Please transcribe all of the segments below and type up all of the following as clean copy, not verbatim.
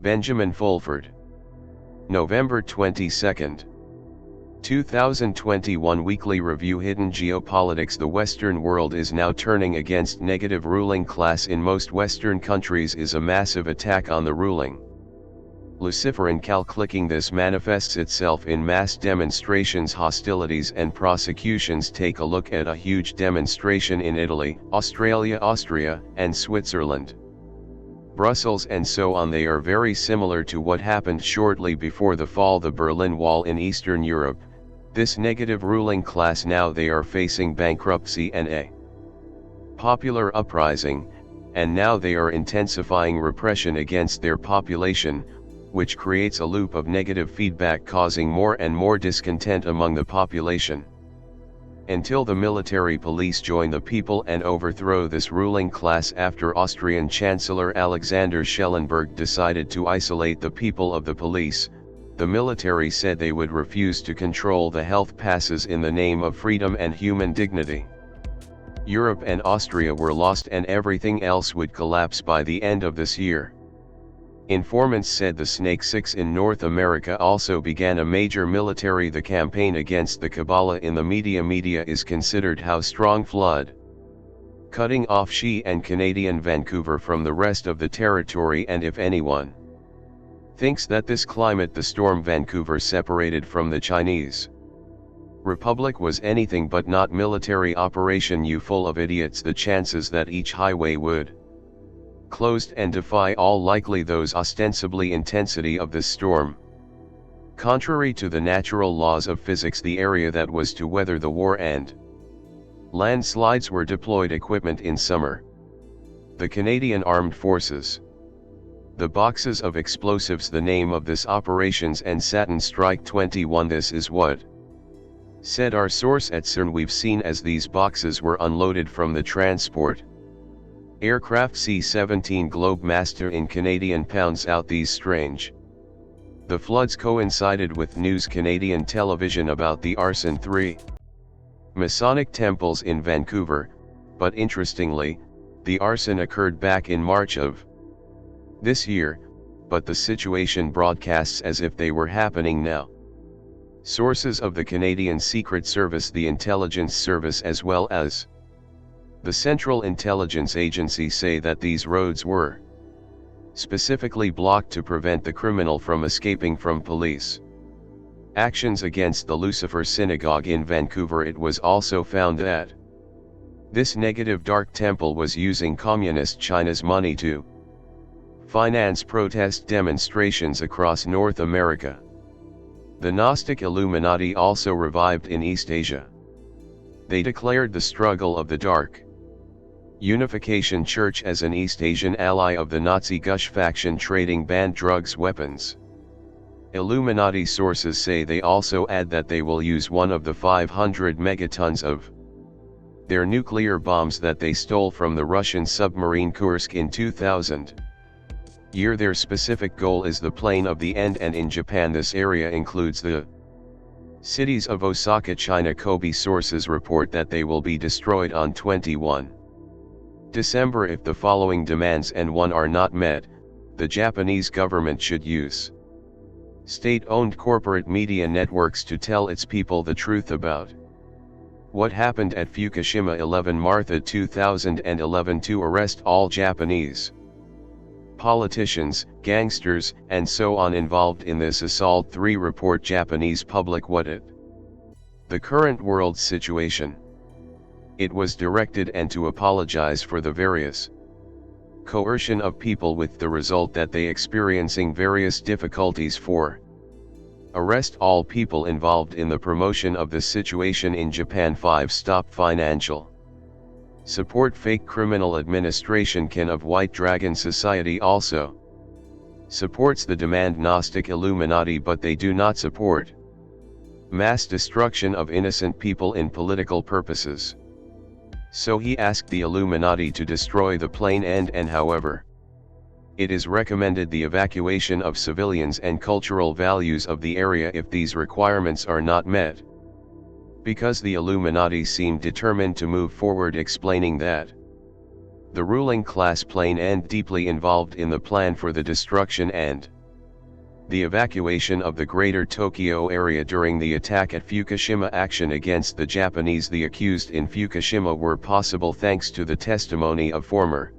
Benjamin Fulford. November 22, 2021 Weekly Review. Hidden geopolitics. The Western world is now turning against negative ruling class in most Western countries is a massive attack on the ruling Luciferin clicking. This manifests itself in mass demonstrations, hostilities and prosecutions. Take a look at a huge demonstration in Italy, Austria, and Switzerland, Brussels and so on. They are very similar to what happened shortly before the fall of the Berlin Wall in Eastern Europe. This negative ruling class, now they are facing bankruptcy and a popular uprising, and now they are intensifying repression against their population, which creates a loop of negative feedback, causing more and more discontent among the population, until the military police join the people and overthrow this ruling class. After Austrian Chancellor Alexander Schellenberg decided to isolate the people of the police, the military said they would refuse to control the health passes in the name of freedom and human dignity. Europe and Austria were lost and everything else would collapse by the end of this year. Informants said the Snake Six in North America also began a major military. The campaign against the Kabbalah in the media is considered how strong flood, cutting off Xi and Canadian Vancouver from the rest of the territory. And if anyone thinks that this climate the storm Vancouver separated from the Chinese Republic was anything but not military operation, you full of idiots. The chances that each highway would closed and defy all likely those ostensibly intensity of this storm. Contrary to the natural laws of physics, the area that was to weather the war and landslides were deployed equipment in summer. The Canadian Armed Forces, the boxes of explosives, the name of this operations, and Saturn Strike 21. This is what said our source at CERN. We've seen as these boxes were unloaded from the transport aircraft C-17 Globemaster in Canadian pounds out these strange. The floods coincided with news Canadian television about the arson 3 Masonic temples in Vancouver, but interestingly, the arson occurred back in March of this year, but the situation broadcasts as if they were happening now. Sources of the Canadian Secret Service, the Intelligence Service, as well as the Central Intelligence Agency say that these roads were specifically blocked to prevent the criminal from escaping from police actions against the Lucifer Synagogue in Vancouver. It was also found that this negative dark temple was using Communist China's money to finance protest demonstrations across North America. The Gnostic Illuminati also revived in East Asia. They declared the struggle of the Dark Unification Church as an East Asian ally of the Nazi Gush faction trading banned drugs weapons. Illuminati sources say they also add that they will use one of the 500 megatons of their nuclear bombs that they stole from the Russian submarine Kursk in 2000. Their specific goal is the plane of the end, and in Japan this area includes the cities of Osaka, China. Kobe sources report that they will be destroyed on 21 December if the following demands and one are not met. The Japanese government should use state-owned corporate media networks to tell its people the truth about what happened at Fukushima 11 March 2011, to arrest all Japanese politicians, gangsters, and so on involved in this assault. 3 Report Japanese public what it the current world situation. It was directed and to apologize for the various coercion of people, with the result that they experiencing various difficulties. 4 Arrest all people involved in the promotion of the situation in Japan. 5 Stop financial support fake criminal administration. Ken of White Dragon Society also supports the demand Gnostic Illuminati, but they do not support mass destruction of innocent people in political purposes. So he asked the Illuminati to destroy the plane and however, it is recommended the evacuation of civilians and cultural values of the area if these requirements are not met. Because the Illuminati seemed determined to move forward, explaining that The ruling class plain and deeply involved in the plan for the destruction and the evacuation of the greater Tokyo area during the attack at Fukushima. Action against the Japanese. The accused in Fukushima were possible thanks to the testimony of former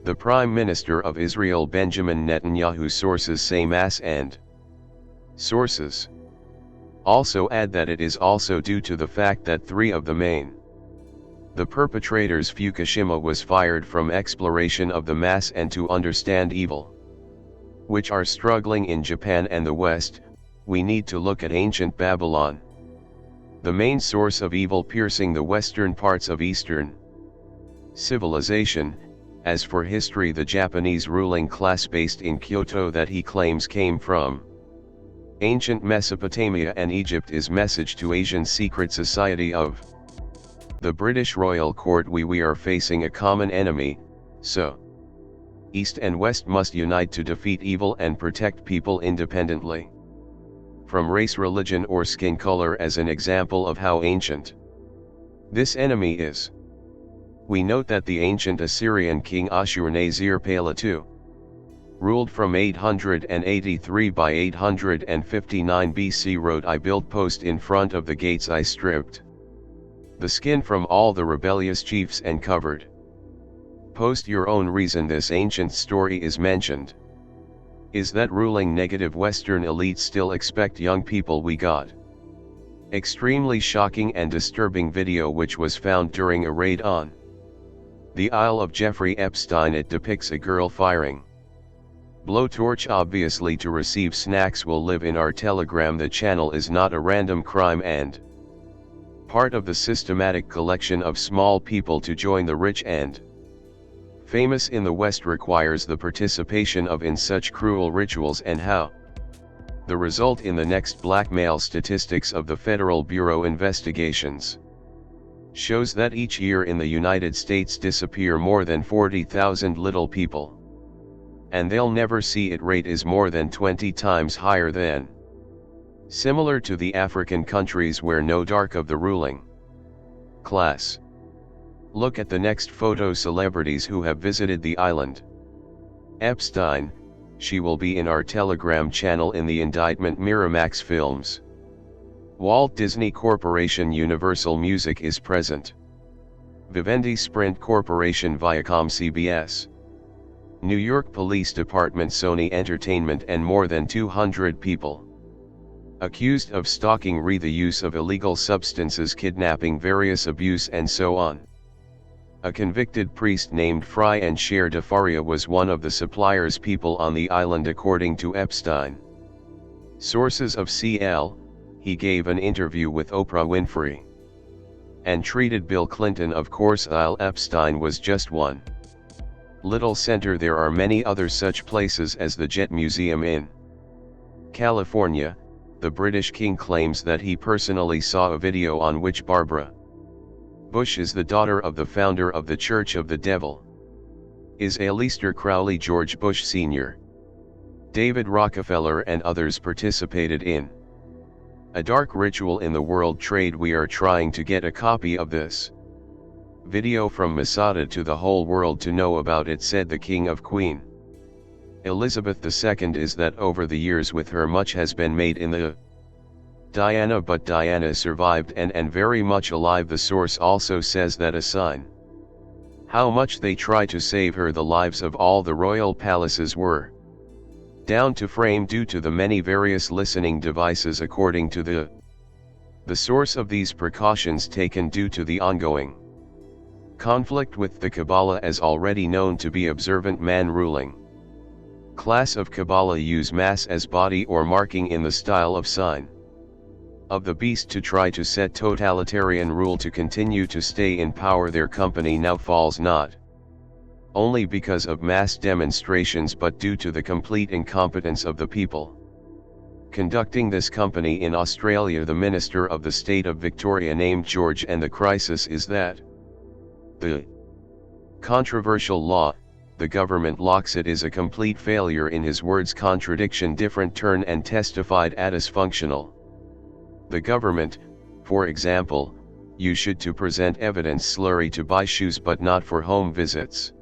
the Prime Minister of Israel Benjamin Netanyahu. Sources say mass and sources also add that it is also due to the fact that three of the perpetrators Fukushima was fired from exploration of the mass. And to understand evil which are struggling in Japan and the West, we need to look at ancient Babylon, the main source of evil piercing the western parts of Eastern civilization. As for history, the Japanese ruling class based in Kyoto that he claims came from ancient Mesopotamia and Egypt is message to Asian secret society of the British royal court. We are facing a common enemy, so East and West must unite to defeat evil and protect people independently from race, religion or skin color. As an example of how ancient this enemy is, we note that the ancient Assyrian king Ashur-nasir-pal II ruled from 883 by 859 BC. Wrote, I built post in front of the gates, I stripped the skin from all the rebellious chiefs and covered post. Your own reason this ancient story is mentioned is that ruling negative Western elites still expect young people. We got extremely shocking and disturbing video which was found during a raid on the Isle of Jeffrey Epstein. It depicts a girl firing blowtorch, obviously to receive snacks. Will live in our Telegram. The channel is not a random crime and part of the systematic collection of small people to join the rich and famous in the West requires the participation of in such cruel rituals, and how the result in the next blackmail statistics of the Federal Bureau investigations shows that each year in the United States disappear more than 40,000 little people, and they'll never see it. Rate is more than 20 times higher than similar to the African countries where no dark of the ruling class. Look at the next photo. Celebrities who have visited the island Epstein. She will be in our Telegram channel in the indictment. Miramax Films, Walt Disney Corporation, Universal Music is present. Vivendi, Sprint Corporation, Viacom, CBS, New York Police Department, Sony Entertainment, and more than 200 people accused of stalking, the use of illegal substances, kidnapping, various abuse and so on. A convicted priest named Fry and Cher de Faria was one of the suppliers people on the island according to Epstein. Sources of CL, he gave an interview with Oprah Winfrey and treated Bill Clinton. Of course, Isle Epstein was just one little center. There are many other such places as the Jet Museum in California. The British king claims that he personally saw a video on which Barbara Bush is the daughter of the founder of the Church of the Devil, is Aleister Crowley, George Bush Sr., David Rockefeller and others participated in a dark ritual in the World Trade. We are trying to get a copy of this video from Masada to the whole world to know about it, said the king of Queen Elizabeth II. Is that over the years with her much has been made in the Diana, but Diana survived and very much alive. The source also says that a sign how much they try to save her. The lives of all the royal palaces were down to frame due to the many various listening devices. According to the source of these precautions taken due to the ongoing conflict with the Kabbalah, as already known to be observant man ruling class of Kabbalah use mass as body or marking in the style of sign of the beast to try to set totalitarian rule to continue to stay in power. Their company now falls not only because of mass demonstrations but due to the complete incompetence of the people conducting this company. In Australia, the Minister of the State of Victoria named George, and the crisis is that the controversial law the government locks it is a complete failure. In his words, contradiction, different turn, and testified as functional. The government, for example, You should to present evidence slurry to buy shoes but not for home visits.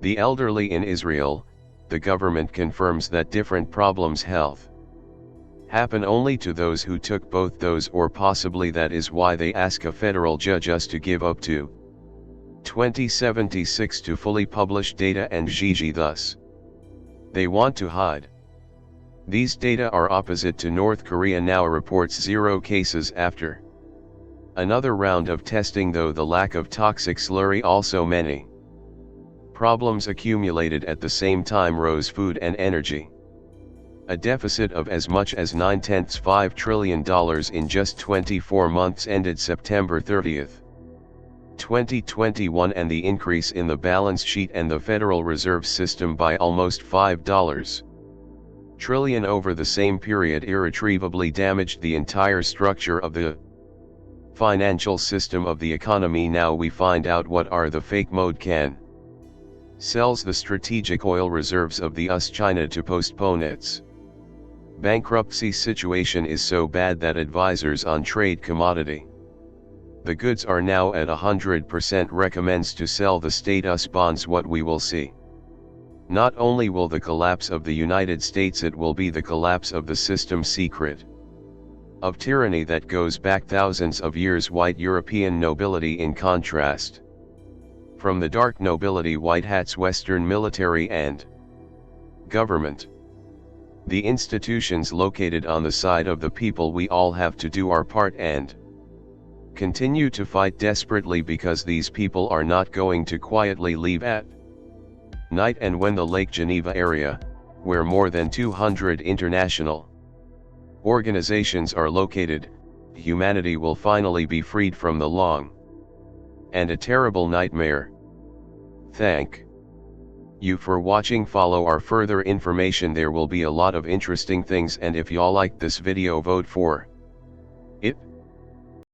The elderly in Israel, the government confirms that different problems health happen only to those who took both those, or possibly that is why they ask a federal judge us to give up to 2076 to fully publish data and Gigi thus. They want to hide. These data are opposite to North Korea now reports 0 cases after another round of testing, though the lack of toxic slurry also many problems accumulated at the same time rose food and energy. A deficit of as much as $9.5 trillion in just 24 months ended September 30, 2021, and the increase in the balance sheet and the Federal Reserve System by almost $5 trillion over the same period irretrievably damaged the entire structure of the financial system of the economy. Now we find out what are the fake mode can sells the strategic oil reserves of the US China to postpone its bankruptcy situation is so bad that advisors on trade commodity the goods are now at 100% recommends to sell the state US bonds. What we will see, not only will the collapse of the United States, it will be the collapse of the system secret of tyranny that goes back thousands of years. White European nobility in contrast from the dark nobility, white hats, Western military and government, the institutions located on the side of the people. We all have to do our part and continue to fight desperately, because these people are not going to quietly leave at night. And when the Lake Geneva area, where more than 200 international organizations are located, humanity will finally be freed from the long and a terrible nightmare. Thank you for watching. Follow our further information. There will be a lot of interesting things, and if y'all like this video, vote for it.